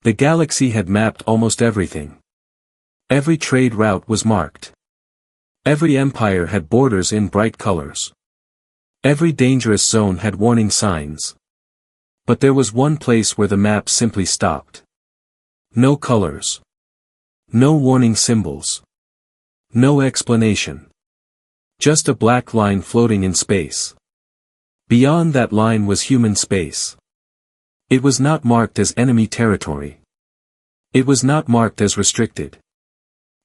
The galaxy had mapped almost everything. Every trade route was marked. Every empire had borders in bright colors. Every dangerous zone had warning signs. But there was one place where the map simply stopped. No colors. No warning symbols. No explanation. Just a black line floating in space. Beyond that line was human space. It was not marked as enemy territory. It was not marked as restricted.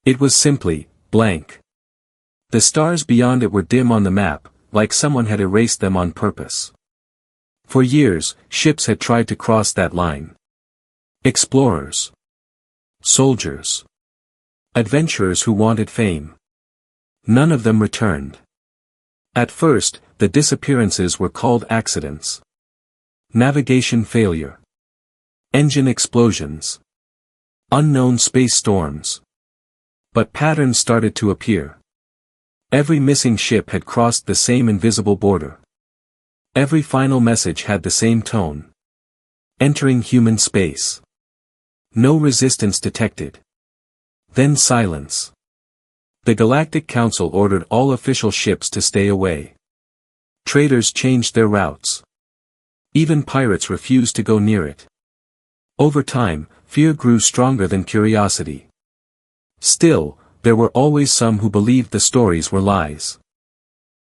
It was simply blank. The stars beyond it were dim on the map, like someone had erased them on purpose. For years, ships had tried to cross that line. Explorers. Soldiers. Adventurers who wanted fame. None of them returned. At first, the disappearances were called accidents. Navigation failure. Engine explosions. Unknown space storms. But patterns started to appear. Every missing ship had crossed the same invisible border. Every final message had the same tone. Entering human space. No resistance detected. Then silence. The Galactic Council ordered all official ships to stay away. Traders changed their routes. Even pirates refused to go near it. Over time, fear grew stronger than curiosity. Still, there were always some who believed the stories were lies.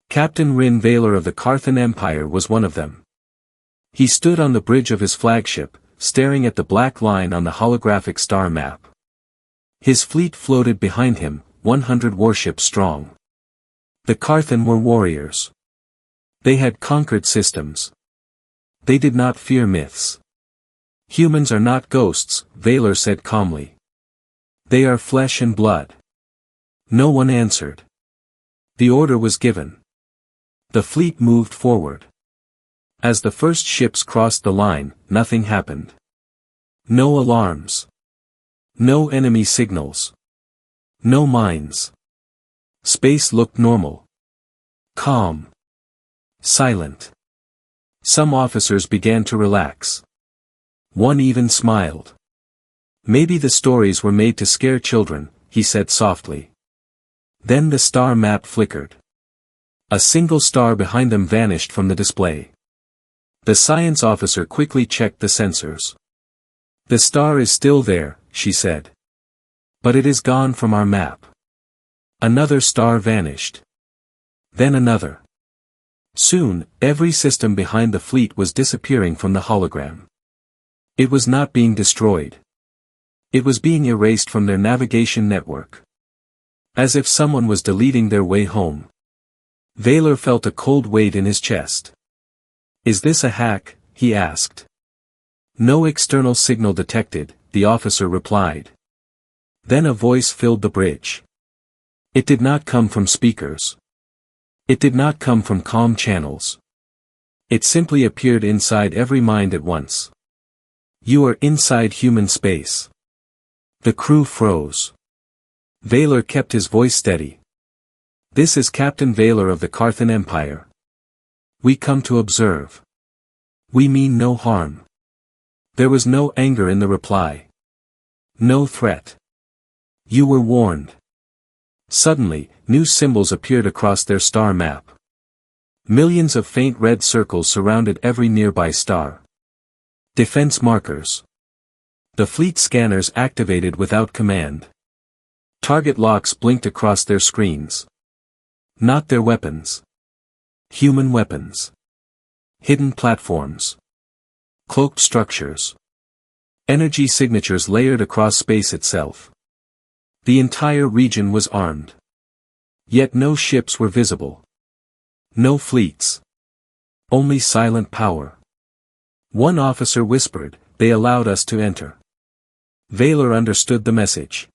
Captain Rin Valor of the Carthan Empire was one of them. He stood on the bridge of his flagship, staring at the black line on the holographic star map. His fleet floated behind him, 100 warships strong. The Carthan were warriors. They had conquered systems. They did not fear myths. Humans are not ghosts, Valor said calmly. They are flesh and blood. No one answered. The order was given. The fleet moved forward. As the first ships crossed the line, nothing happened. No alarms. No enemy signals. No mines. Space looked normal. Calm. Silent. Some officers began to relax. One even smiled. Maybe the stories were made to scare children, he said softly. Then the star map flickered. A single star behind them vanished from the display. The science officer quickly checked the sensors. The star is still there, she said. But it is gone from our map. Another star vanished. Then another. Soon, every system behind the fleet was disappearing from the hologram. It was not being destroyed. It was being erased from their navigation network. As if someone was deleting their way home. Valor felt a cold weight in his chest. Is this a hack? He asked. No external signal detected, the officer replied. Then a voice filled the bridge. It did not come from speakers. It did not come from calm channels. It simply appeared inside every mind at once. You are inside human space. The crew froze. Valor kept his voice steady. This is Captain Valor of the Carthan Empire. We come to observe. We mean no harm. There was no anger in the reply. No threat. You were warned. Suddenly, new symbols appeared across their star map. Millions of faint red circles surrounded every nearby star. Defense markers. The fleet scanners activated without command. Target locks blinked across their screens. Not their weapons. Human weapons. Hidden platforms. Cloaked structures. Energy signatures layered across space itself. The entire region was armed. Yet no ships were visible. No fleets. Only silent power. One officer whispered, "They allowed us to enter." Valor understood the message.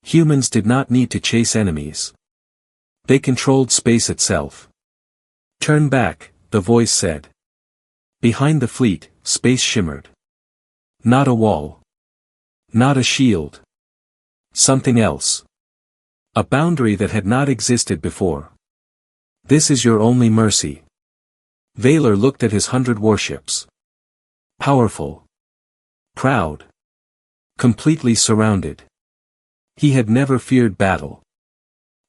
Humans did not need to chase enemies. They controlled space itself. "Turn back," the voice said. Behind the fleet, space shimmered. Not a wall. Not a shield. Something else. A boundary that had not existed before. This is your only mercy. Valor looked at his 100 warships. Powerful. Proud. Completely surrounded. He had never feared battle.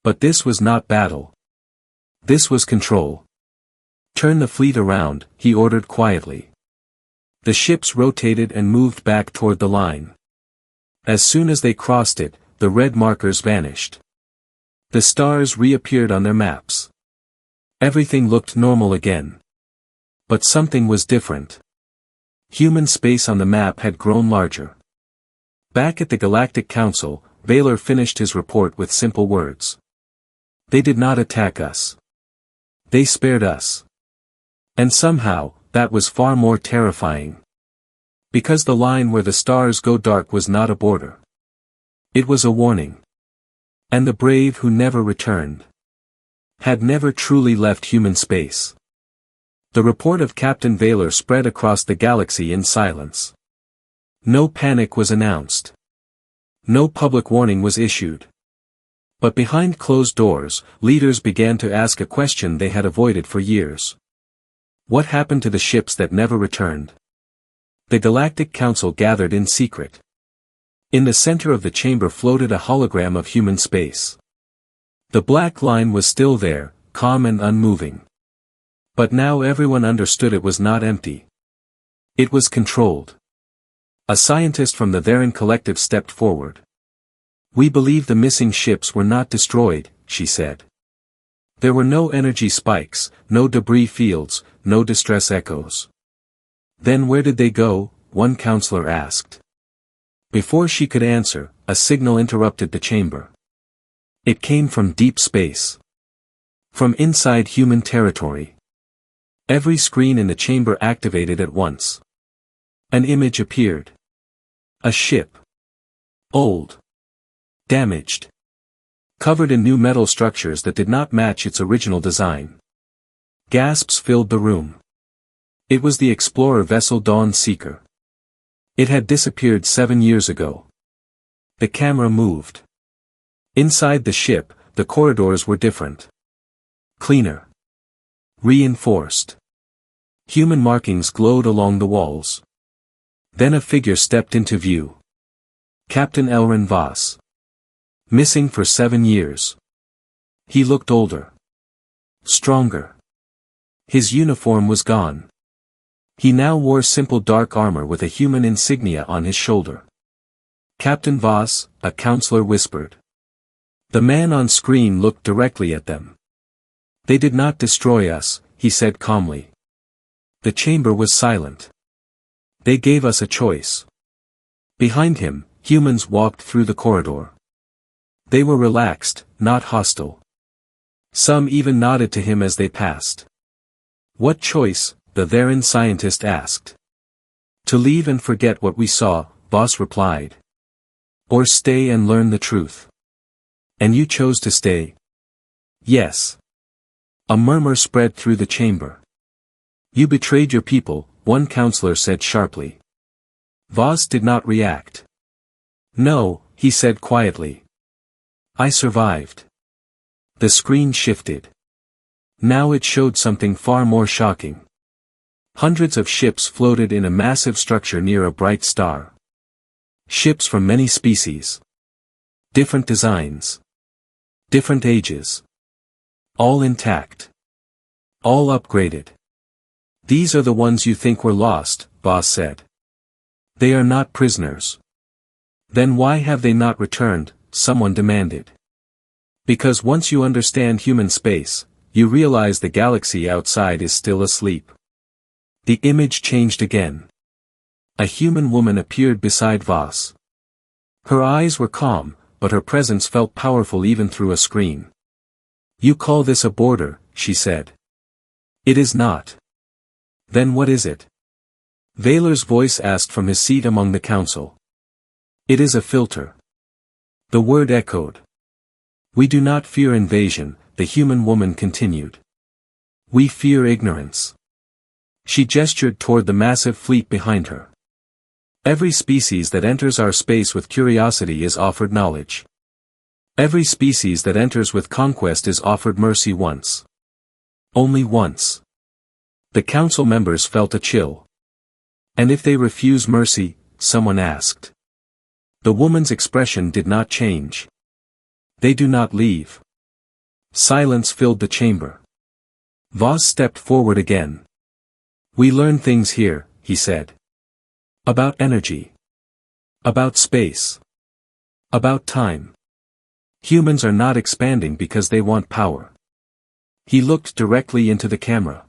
But this was not battle. This was control. Turn the fleet around, he ordered quietly. The ships rotated and moved back toward the line. As soon as they crossed it, the red markers vanished. The stars reappeared on their maps. Everything looked normal again. But something was different. Human space on the map had grown larger. Back at the Galactic Council, Baylor finished his report with simple words. They did not attack us. They spared us. And somehow, that was far more terrifying. Because the line where the stars go dark was not a border. It was a warning. And the brave who never returned had never truly left human space. The report of Captain Baylor spread across the galaxy in silence. No panic was announced. No public warning was issued. But behind closed doors, leaders began to ask a question they had avoided for years. What happened to the ships that never returned? The Galactic Council gathered in secret. In the center of the chamber floated a hologram of human space. The black line was still there, calm and unmoving. But now everyone understood it was not empty. It was controlled. A scientist from the Theron Collective stepped forward. We believe the missing ships were not destroyed, she said. There were no energy spikes, no debris fields, no distress echoes. Then where did they go? One counselor asked. Before she could answer, a signal interrupted the chamber. It came from deep space. From inside human territory. Every screen in the chamber activated at once. An image appeared. A ship. Old. Damaged. Covered in new metal structures that did not match its original design. Gasps filled the room. It was the explorer vessel Dawn Seeker. It had disappeared 7 years ago. The camera moved. Inside the ship, the corridors were different. Cleaner. Reinforced. Human markings glowed along the walls. Then a figure stepped into view. Captain Elrin Voss. Missing for 7 years. He looked older. Stronger. His uniform was gone. He now wore simple dark armor with a human insignia on his shoulder. Captain Voss, a counselor whispered. The man on screen looked directly at them. They did not destroy us, he said calmly. The chamber was silent. They gave us a choice. Behind him, humans walked through the corridor. They were relaxed, not hostile. Some even nodded to him as they passed. What choice? The Theron scientist asked. To leave and forget what we saw, Voss replied. Or stay and learn the truth. And you chose to stay? Yes. A murmur spread through the chamber. You betrayed your people, one counselor said sharply. Voss did not react. No, he said quietly. I survived. The screen shifted. Now it showed something far more shocking. Hundreds of ships floated in a massive structure near a bright star. Ships from many species. Different designs. Different ages. All intact. All upgraded. These are the ones you think were lost, Voss said. They are not prisoners. Then why have they not returned? Someone demanded. Because once you understand human space, you realize the galaxy outside is still asleep. The image changed again. A human woman appeared beside Voss. Her eyes were calm, but her presence felt powerful even through a screen. You call this a border, she said. It is not. Then what is it? Vaylor's voice asked from his seat among the council. It is a filter. The word echoed. We do not fear invasion, the human woman continued. We fear ignorance. She gestured toward the massive fleet behind her. Every species that enters our space with curiosity is offered knowledge. Every species that enters with conquest is offered mercy once. Only once. The council members felt a chill. And if they refuse mercy, someone asked. The woman's expression did not change. They do not leave. Silence filled the chamber. Voss stepped forward again. We learn things here, he said. About energy. About space. About time. Humans are not expanding because they want power. He looked directly into the camera.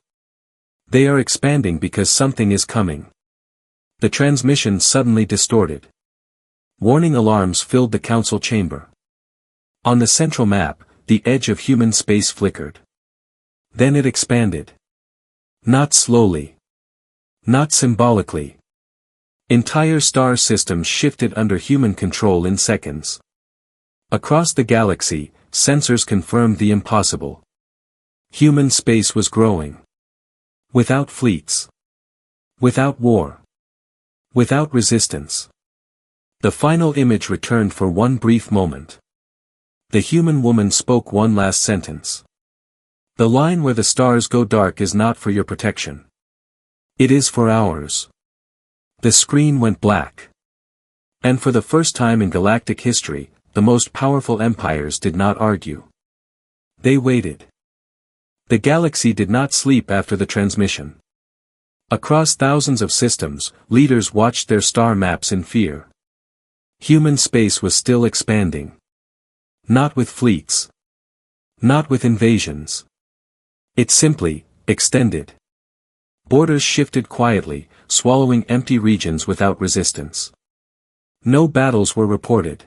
They are expanding because something is coming. The transmission suddenly distorted. Warning alarms filled the council chamber. On the central map, the edge of human space flickered. Then it expanded. Not slowly. Not symbolically. Entire star systems shifted under human control in seconds. Across the galaxy, sensors confirmed the impossible. Human space was growing. Without fleets. Without war. Without resistance. The final image returned for one brief moment. The human woman spoke one last sentence. The line where the stars go dark is not for your protection. It is for ours. The screen went black. And for the first time in galactic history, the most powerful empires did not argue. They waited. The galaxy did not sleep after the transmission. Across thousands of systems, leaders watched their star maps in fear. Human space was still expanding. Not with fleets. Not with invasions. It simply extended. Borders shifted quietly, swallowing empty regions without resistance. No battles were reported.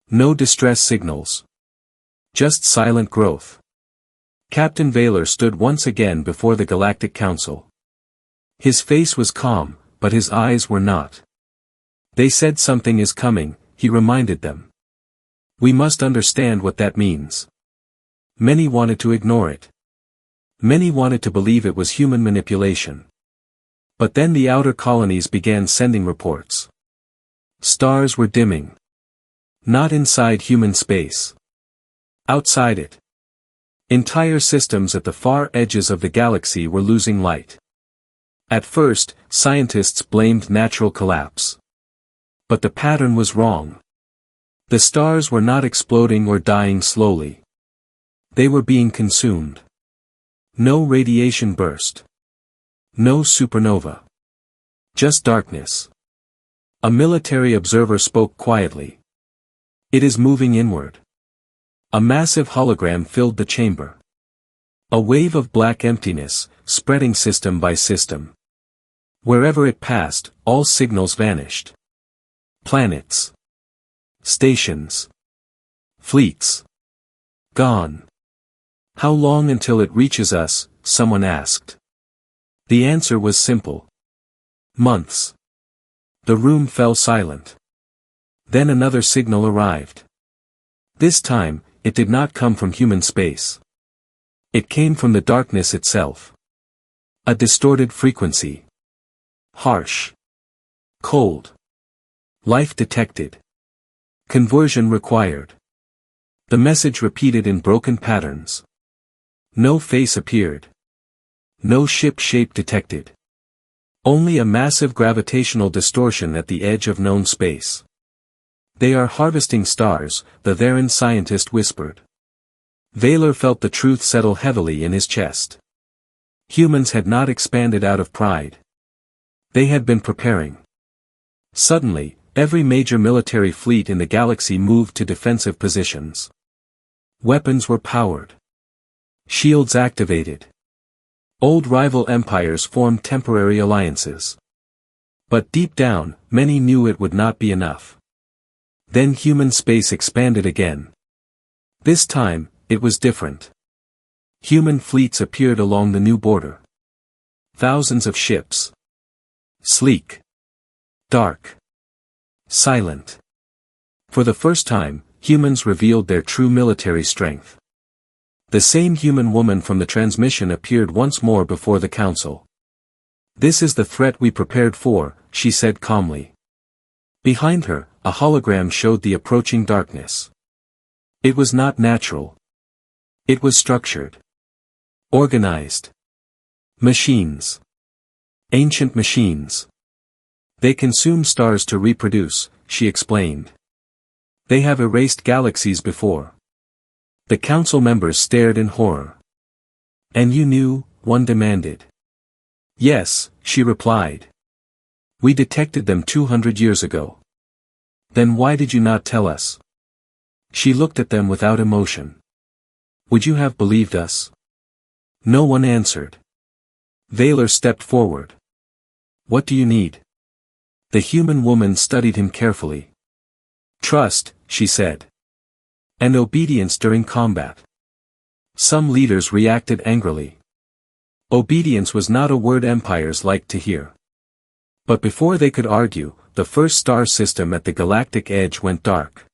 No distress signals. Just silent growth. Captain Vaylor stood once again before the Galactic Council. His face was calm, but his eyes were not. They said something is coming, he reminded them. We must understand what that means. Many wanted to ignore it. Many wanted to believe it was human manipulation. But then the outer colonies began sending reports. Stars were dimming. Not inside human space. Outside it. Entire systems at the far edges of the galaxy were losing light. At first, scientists blamed natural collapse. But the pattern was wrong. The stars were not exploding or dying slowly. They were being consumed. No radiation burst. No supernova. Just darkness. A military observer spoke quietly. It is moving inward. A massive hologram filled the chamber. A wave of black emptiness, spreading system by system. Wherever it passed, all signals vanished. Planets. Stations. Fleets. Gone. How long until it reaches us? Someone asked. The answer was simple. Months. The room fell silent. Then another signal arrived. This time, it did not come from human space. It came from the darkness itself. A distorted frequency. Harsh. Cold. Life detected. Conversion required. The message repeated in broken patterns. No face appeared. No ship shape detected. Only a massive gravitational distortion at the edge of known space. They are harvesting stars, the Theran scientist whispered. Vaylor felt the truth settle heavily in his chest. Humans had not expanded out of pride. They had been preparing. Suddenly, every major military fleet in the galaxy moved to defensive positions. Weapons were powered. Shields activated. Old rival empires formed temporary alliances. But deep down, many knew it would not be enough. Then human space expanded again. This time, it was different. Human fleets appeared along the new border. Thousands of ships. Sleek. Dark. Silent. For the first time, humans revealed their true military strength. The same human woman from the transmission appeared once more before the council. This is the threat we prepared for, she said calmly. Behind her, a hologram showed the approaching darkness. It was not natural. It was structured. Organized. Machines. Ancient machines. They consume stars to reproduce, she explained. They have erased galaxies before. The council members stared in horror. And you knew? One demanded. Yes, she replied. We detected them 200 years ago. Then why did you not tell us? She looked at them without emotion. Would you have believed us? No one answered. Vaylor stepped forward. What do you need? The human woman studied him carefully. Trust, she said. And obedience during combat. Some leaders reacted angrily. Obedience was not a word empires liked to hear. But before they could argue, the first star system at the galactic edge went dark.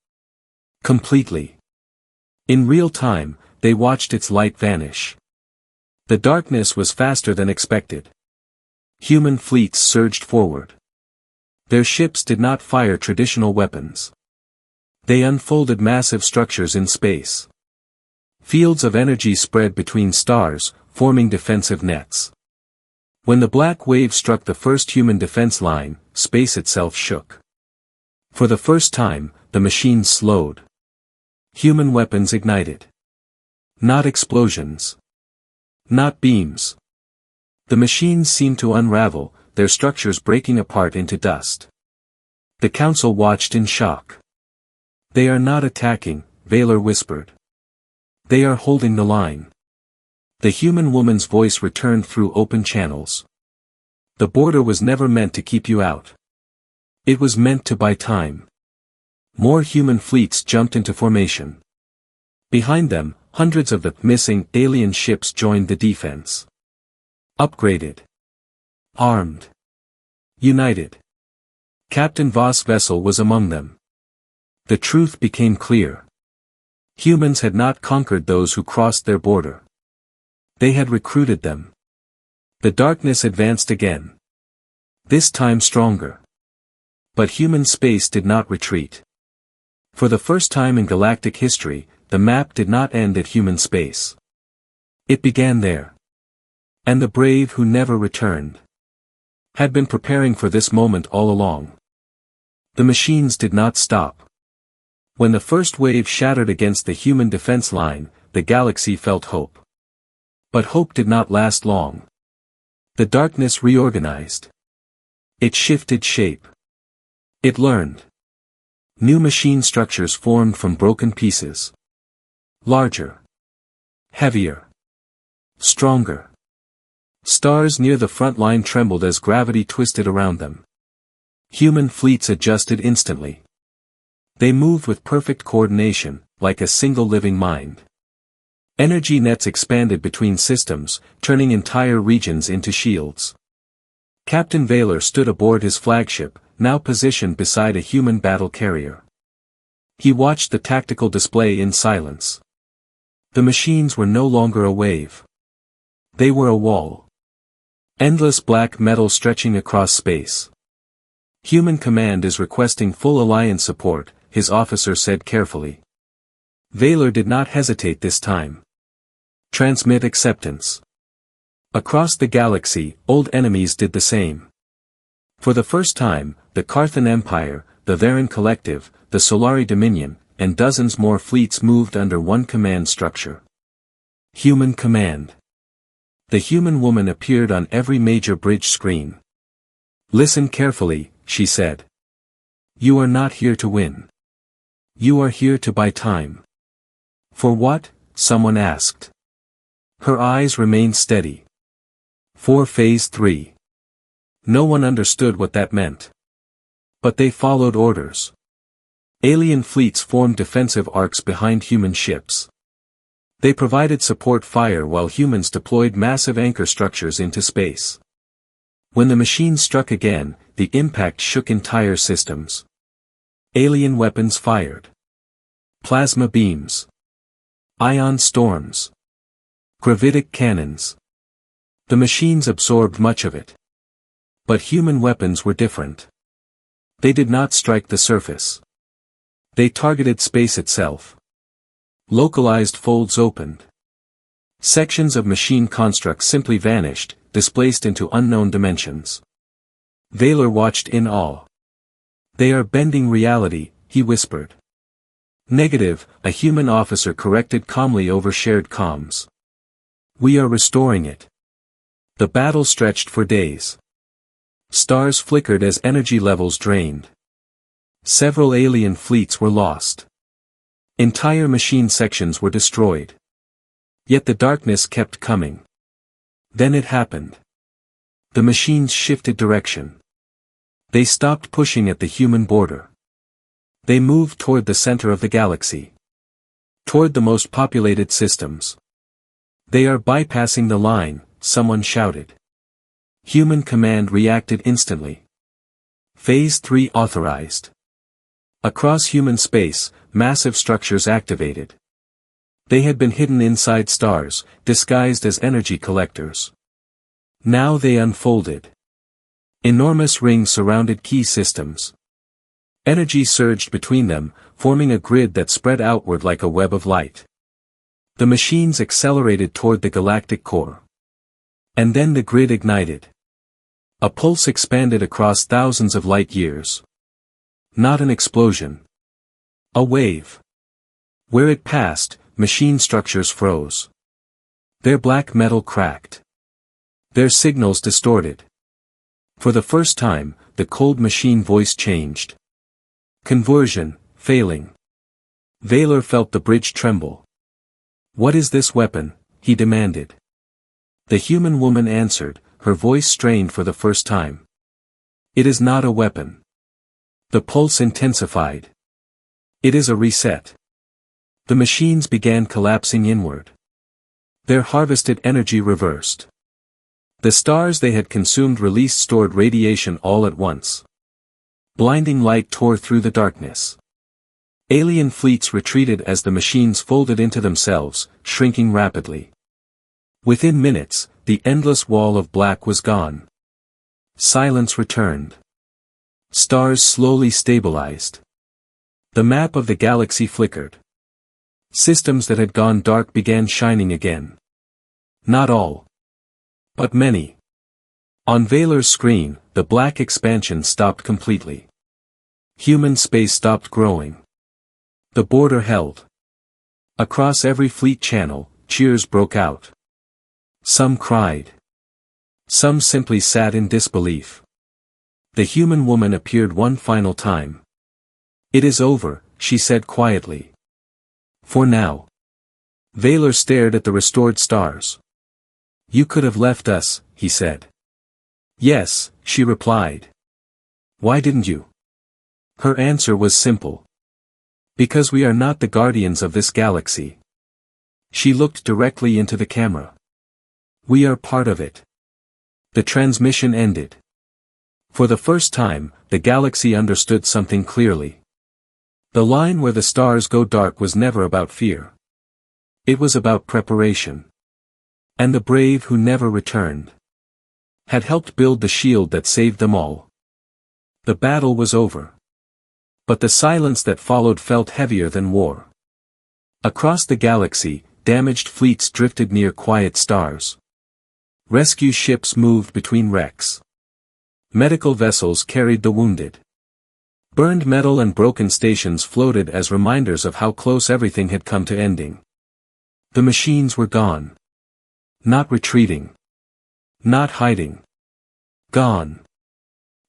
Completely. In real time, they watched its light vanish. The darkness was faster than expected. Human fleets surged forward. Their ships did not fire traditional weapons. They unfolded massive structures in space. Fields of energy spread between stars, forming defensive nets. When the black wave struck the first human defense line, space itself shook. For the first time, the machines slowed. Human weapons ignited. Not explosions. Not beams. The machines seemed to unravel, their structures breaking apart into dust. The council watched in shock. They are not attacking, Vaylor whispered. They are holding the line. The human woman's voice returned through open channels. The border was never meant to keep you out. It was meant to buy time. More human fleets jumped into formation. Behind them, hundreds of the missing alien ships joined the defense. Upgraded. Armed. United. Captain Voss' vessel was among them. The truth became clear. Humans had not conquered those who crossed their border. They had recruited them. The darkness advanced again. This time stronger. But human space did not retreat. For the first time in galactic history, the map did not end at human space. It began there. And the brave who never returned had been preparing for this moment all along. The machines did not stop. When the first wave shattered against the human defense line, the galaxy felt hope. But hope did not last long. The darkness reorganized. It shifted shape. It learned. New machine structures formed from broken pieces. Larger. Heavier. Stronger. Stars near the front line trembled as gravity twisted around them. Human fleets adjusted instantly. They moved with perfect coordination, like a single living mind. Energy nets expanded between systems, turning entire regions into shields. Captain Vaylor stood aboard his flagship, now positioned beside a human battle carrier. He watched the tactical display in silence. The machines were no longer a wave. They were a wall. Endless black metal stretching across space. Human command is requesting full alliance support, his officer said carefully. Vaylor did not hesitate this time. Transmit acceptance. Across the galaxy, old enemies did the same. For the first time, the Carthan Empire, the Varan Collective, the Solari Dominion, and dozens more fleets moved under one command structure. Human command. The human woman appeared on every major bridge screen. Listen carefully, she said. You are not here to win. You are here to buy time. For what? Someone asked. Her eyes remained steady. For Phase 3. No one understood what that meant. But they followed orders. Alien fleets formed defensive arcs behind human ships. They provided support fire while humans deployed massive anchor structures into space. When the machine struck again, the impact shook entire systems. Alien weapons fired. Plasma beams. Ion storms. Gravitic cannons. The machines absorbed much of it. But human weapons were different. They did not strike the surface. They targeted space itself. Localized folds opened. Sections of machine constructs simply vanished, displaced into unknown dimensions. Vaylor watched in awe. They are bending reality, he whispered. Negative, a human officer corrected calmly over shared comms. We are restoring it. The battle stretched for days. Stars flickered as energy levels drained. Several alien fleets were lost. Entire machine sections were destroyed. Yet the darkness kept coming. Then it happened. The machines shifted direction. They stopped pushing at the human border. They moved toward the center of the galaxy. Toward the most populated systems. They are bypassing the line, someone shouted. Human command reacted instantly. Phase 3 authorized. Across human space, massive structures activated. They had been hidden inside stars, disguised as energy collectors. Now they unfolded. Enormous rings surrounded key systems. Energy surged between them, forming a grid that spread outward like a web of light. The machines accelerated toward the galactic core. And then the grid ignited. A pulse expanded across thousands of light years. Not an explosion. A wave. Where it passed, machine structures froze. Their black metal cracked. Their signals distorted. For the first time, the cold machine voice changed. Conversion, failing. Vaylor felt the bridge tremble. What is this weapon? He demanded. The human woman answered, her voice strained for the first time. It is not a weapon. The pulse intensified. It is a reset. The machines began collapsing inward. Their harvested energy reversed. The stars they had consumed released stored radiation all at once. Blinding light tore through the darkness. Alien fleets retreated as the machines folded into themselves, shrinking rapidly. Within minutes, the endless wall of black was gone. Silence returned. Stars slowly stabilized. The map of the galaxy flickered. Systems that had gone dark began shining again. Not all. But many. On Vaylor's screen, the black expansion stopped completely. Human space stopped growing. The border held. Across every fleet channel, cheers broke out. Some cried. Some simply sat in disbelief. The human woman appeared one final time. It is over, she said quietly. For now. Vaylor stared at the restored stars. You could have left us, he said. Yes, she replied. Why didn't you? Her answer was simple. Because we are not the guardians of this galaxy. She looked directly into the camera. We are part of it. The transmission ended. For the first time, the galaxy understood something clearly. The line where the stars go dark was never about fear. It was about preparation. And the brave who never returned had helped build the shield that saved them all. The battle was over. But the silence that followed felt heavier than war. Across the galaxy, damaged fleets drifted near quiet stars. Rescue ships moved between wrecks. Medical vessels carried the wounded. Burned metal and broken stations floated as reminders of how close everything had come to ending. The machines were gone. Not retreating. Not hiding. Gone.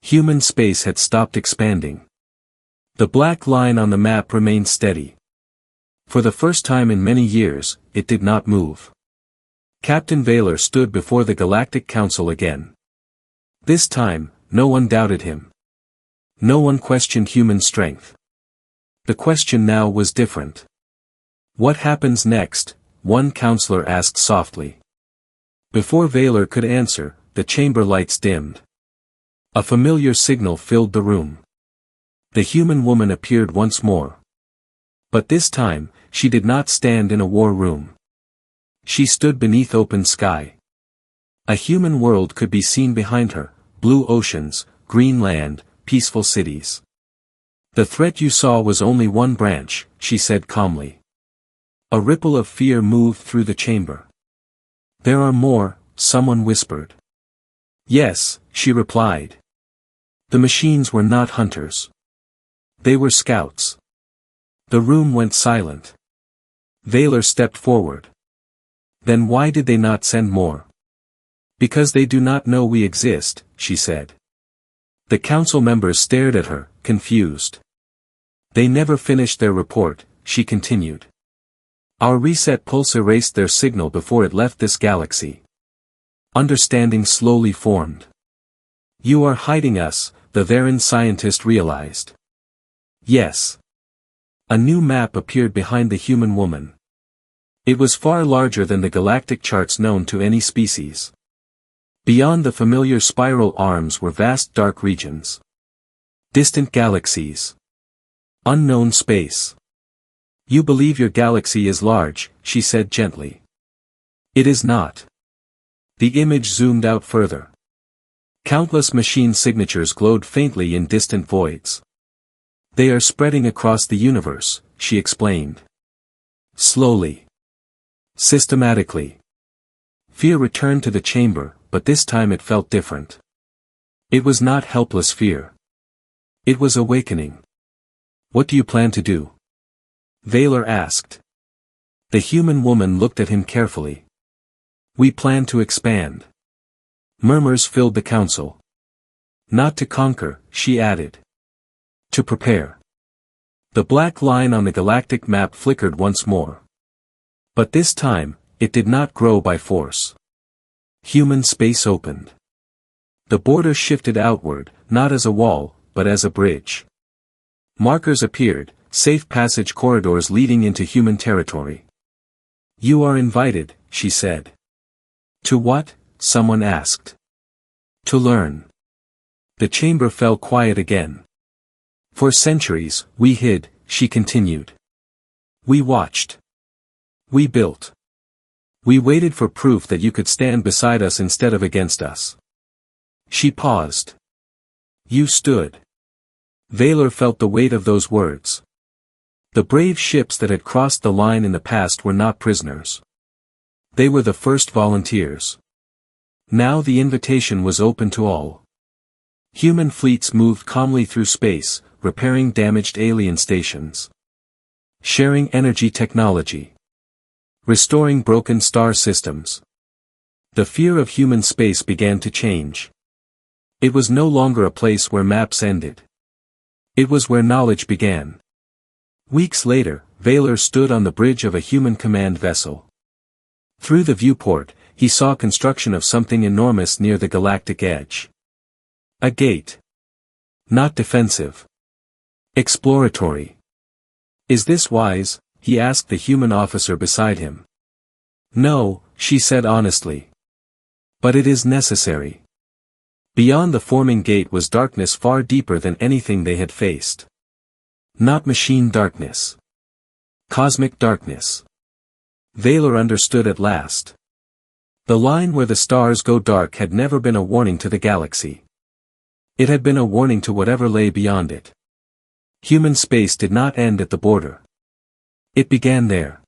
Human space had stopped expanding. The black line on the map remained steady. For the first time in many years, it did not move. Captain Vaylor stood before the Galactic Council again. This time, no one doubted him. No one questioned human strength. The question now was different. What happens next? One counselor asked softly. Before Vaylor could answer, the chamber lights dimmed. A familiar signal filled the room. The human woman appeared once more. But this time, she did not stand in a war room. She stood beneath open sky. A human world could be seen behind her, blue oceans, green land, peaceful cities. The threat you saw was only one branch, she said calmly. A ripple of fear moved through the chamber. There are more, someone whispered. Yes, she replied. The machines were not hunters. They were scouts. The room went silent. Vaylor stepped forward. Then why did they not send more? Because they do not know we exist, she said. The council members stared at her, confused. They never finished their report, she continued. Our reset pulse erased their signal before it left this galaxy. Understanding slowly formed. You are hiding us, the Varan scientist realized. Yes. A new map appeared behind the human woman. It was far larger than the galactic charts known to any species. Beyond the familiar spiral arms were vast dark regions. Distant galaxies. Unknown space. You believe your galaxy is large, she said gently. It is not. The image zoomed out further. Countless machine signatures glowed faintly in distant voids. They are spreading across the universe, she explained. Slowly. Systematically. Fear returned to the chamber, but this time it felt different. It was not helpless fear. It was awakening. What do you plan to do? Vaylor asked. The human woman looked at him carefully. We plan to expand. Murmurs filled the council. Not to conquer, she added. To prepare. The black line on the galactic map flickered once more. But this time, it did not grow by force. Human space opened. The border shifted outward, not as a wall, but as a bridge. Markers appeared, safe passage corridors leading into human territory. You are invited, she said. To what? Someone asked. To learn. The chamber fell quiet again. For centuries, we hid, she continued. We watched. We built. We waited for proof that you could stand beside us instead of against us. She paused. You stood. Vaylor felt the weight of those words. The brave ships that had crossed the line in the past were not prisoners. They were the first volunteers. Now the invitation was open to all. Human fleets moved calmly through space, repairing damaged alien stations. Sharing energy technology. Restoring broken star systems. The fear of human space began to change. It was no longer a place where maps ended. It was where knowledge began. Weeks later, Vaylor stood on the bridge of a human command vessel. Through the viewport, he saw construction of something enormous near the galactic edge. A gate. Not defensive. Exploratory. Is this wise? He asked the human officer beside him. No, she said honestly. But it is necessary. Beyond the forming gate was darkness far deeper than anything they had faced. Not machine darkness. Cosmic darkness. Vaylor understood at last. The line where the stars go dark had never been a warning to the galaxy. It had been a warning to whatever lay beyond it. Human space did not end at the border. It began there.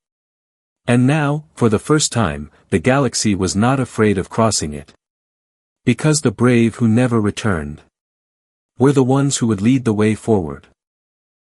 And now, for the first time, the galaxy was not afraid of crossing it. Because the brave who never returned were the ones who would lead the way forward.